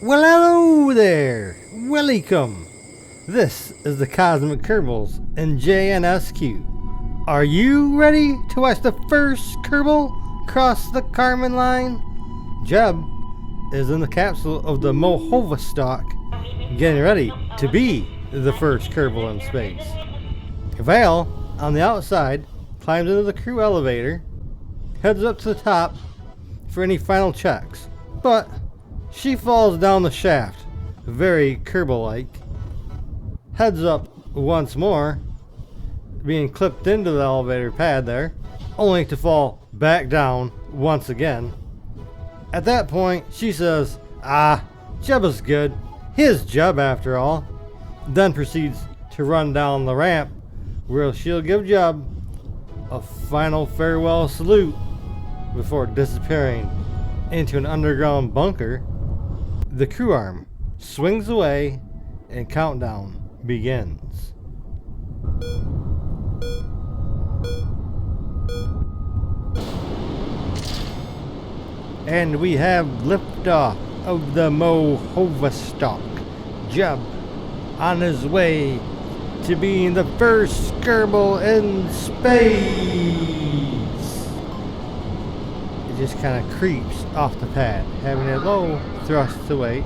Well, hello there! Welcome! This is the Cosmic Kerbals in JNSQ. Are you ready to watch the first Kerbal cross the Kármán line? Jeb is in the capsule of the Mohovostok, getting ready to be the first Kerbal in space. Vale, on the outside, climbs into the crew elevator, heads up to the top for any final checks, but she falls down the shaft, very Kerbal-like, heads up once more, being clipped into the elevator pad there, only to fall back down once again. At that point, she says, Jeb is good, his job after all, then proceeds to run down the ramp where she'll give Jeb a final farewell salute before disappearing into an underground bunker. The crew arm swings away and countdown begins. And we have liftoff of the Mohovostok. Jeb on his way to being the first Kerbal in space. It just kind of creeps off the pad, having a low thrust to weight.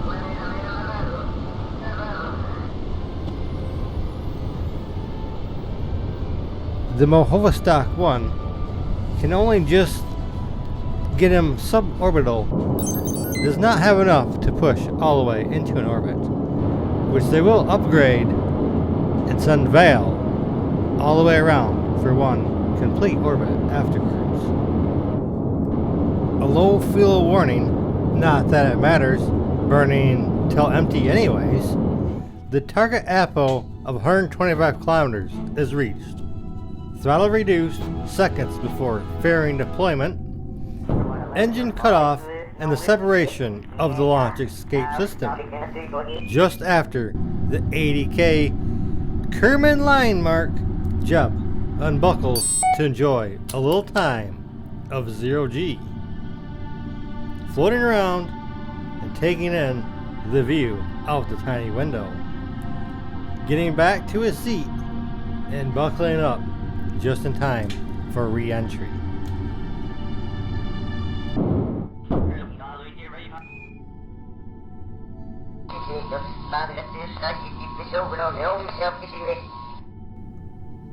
The Mohovostok 1 can only just get him suborbital. Does not have enough to push all the way into an orbit, which they will upgrade and send Vale all the way around for one complete orbit afterwards. A low fuel warning, not that it matters, burning till empty anyways. The target APO of 125 kilometers is reached. Throttle reduced seconds before fairing deployment. Engine cutoff and the separation of the launch escape system. Just after the 80K Kármán line mark, Jeb unbuckles to enjoy a little time of 0G. Floating around and taking in the view out the tiny window. Getting back to his seat and buckling up just in time for re-entry.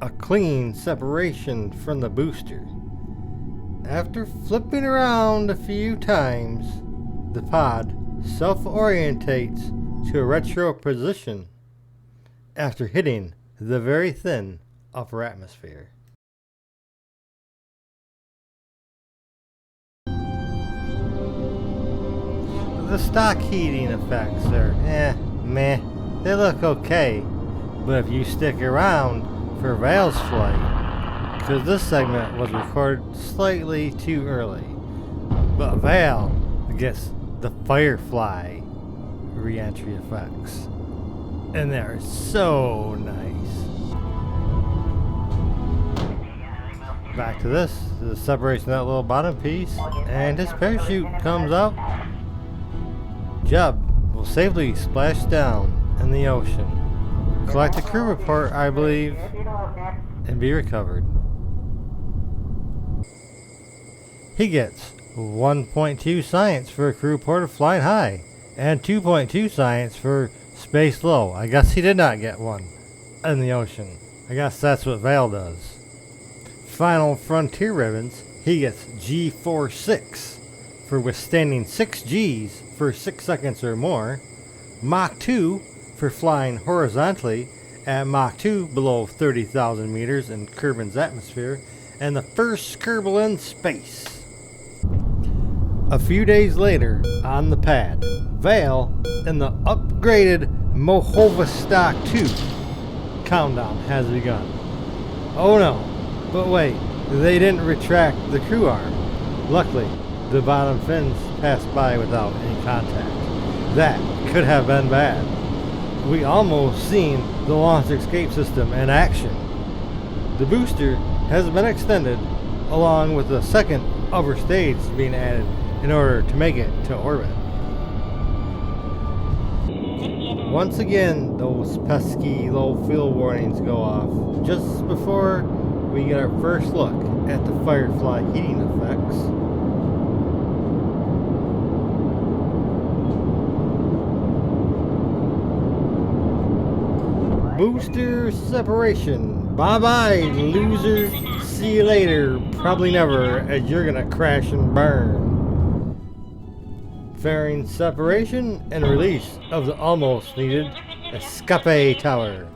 A clean separation from the booster. After flipping around a few times, the pod self-orientates to a retro position after hitting the very thin upper atmosphere. The stock heating effects are meh. They look okay, but if you stick around for Vale's flight, because this segment was recorded slightly too early, but Vale gets the Firefly re-entry effects, and they're so nice. Back to this, the separation of that little bottom piece, and his parachute comes up. Jeb will safely splash down in the ocean, collect a crew report, I believe, and be recovered. He gets 1.2 science for a crew report of flying high, and 2.2 science for space low. I guess he did not get one in the ocean. I guess that's what Vale does. Final frontier ribbons, he gets G46 for withstanding 6 Gs for 6 seconds or more, Mach 2 for flying horizontally at Mach 2 below 30,000 meters in Kármán's atmosphere, and the first Kerbal in space. A few days later, on the pad, Vale in the upgraded Mohovostok 2. Countdown has begun. Oh no, but wait, they didn't retract the crew arm. Luckily, the bottom fins passed by without any contact. That could have been bad. We almost seen the launch escape system in action. The booster has been extended, along with the second upper stage being added in order to make it to orbit. Once again, those pesky low field warnings go off just before we get our first look at the Firefly heating effects. Booster separation. Bye-bye, loser. See you later. Probably never, as you're gonna crash and burn. Fairing separation and release of the almost needed escape tower.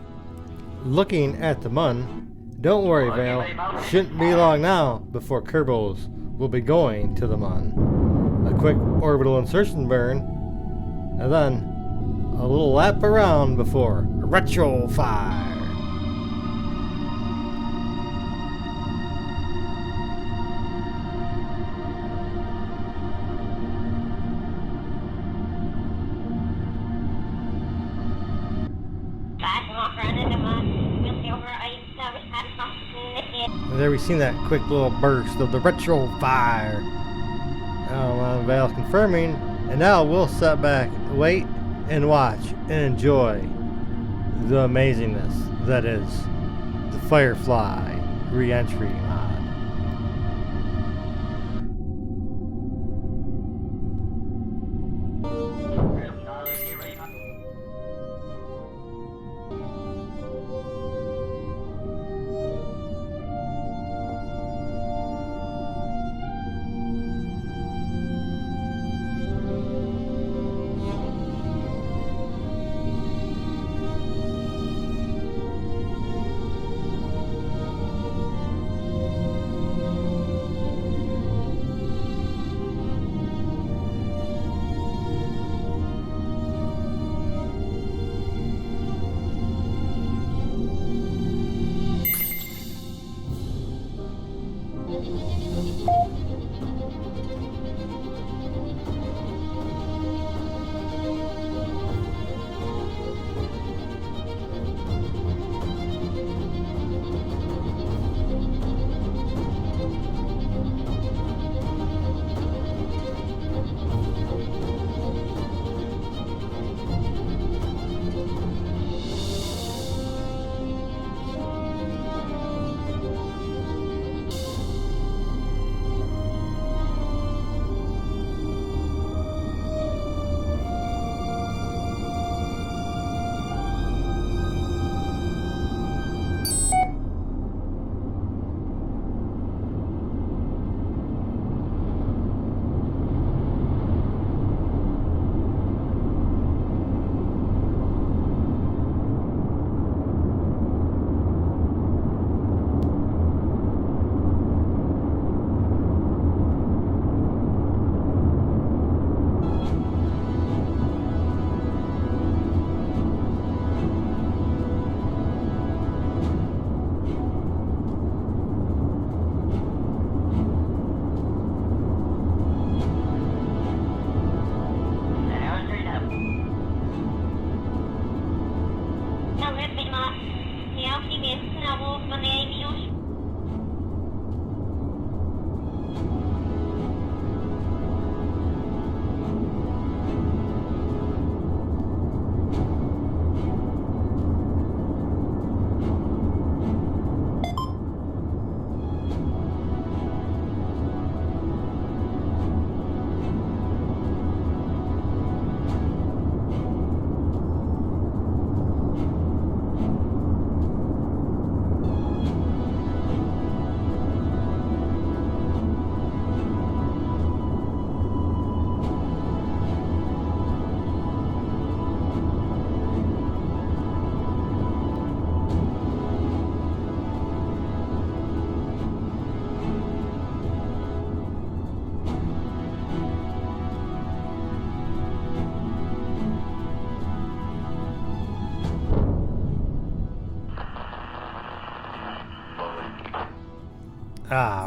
Looking at the Mun, don't worry, Vale. Shouldn't be long now before Kerbals will be going to the Mun. A quick orbital insertion burn, and then a little lap around before retro fire. And there we've seen that quick little burst of the retro fire. Vale's confirming, and now we'll sit back, wait, and watch and enjoy the amazingness that is the Firefly re-entry mod.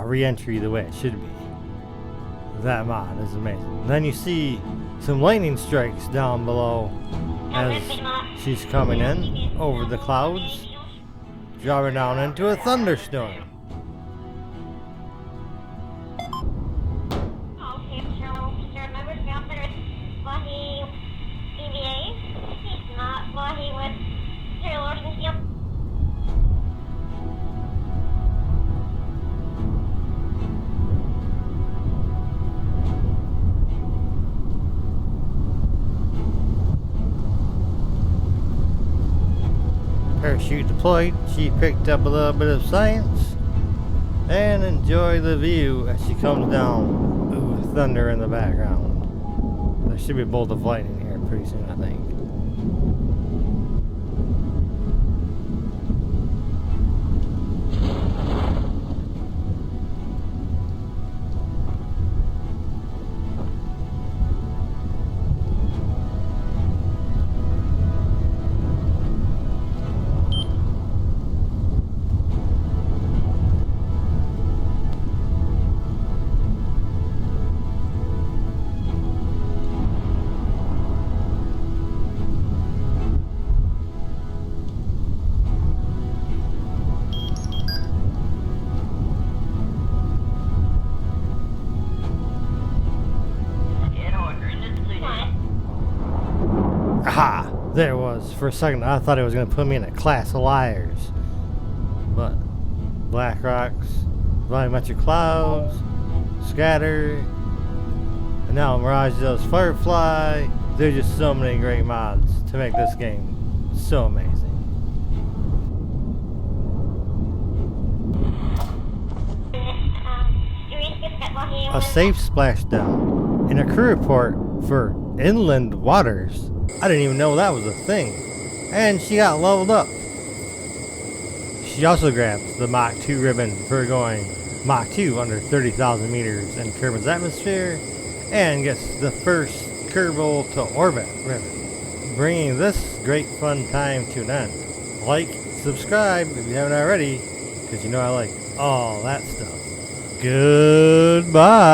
Re-entry the way it should be. That mod is amazing. Then you see some lightning strikes down below as she's coming in over the clouds, dropping down into a thunderstorm. Okay, so remember to remember what he EVA. He's not Parachute deployed. She picked up a little bit of science. And enjoy the view as she comes down. Ooh, thunder in the background. There should be a bolt of lightning here pretty soon, I think. Aha! There it was. For a second, I thought it was going to put me in a class of liars. But black rocks, volumetric clouds, scatter, and now Mirage does Firefly. There's just so many great mods to make this game so amazing. A safe splashdown and a crew report for inland waters. I didn't even know that was a thing. And she got leveled up. She also grabs the Mach 2 ribbon for going Mach 2 under 30,000 meters in Kerbal's atmosphere, and gets the first Kerbal to orbit ribbon, bringing this great fun time to an end. Like, subscribe if you haven't already, because you know I like all that stuff. Goodbye.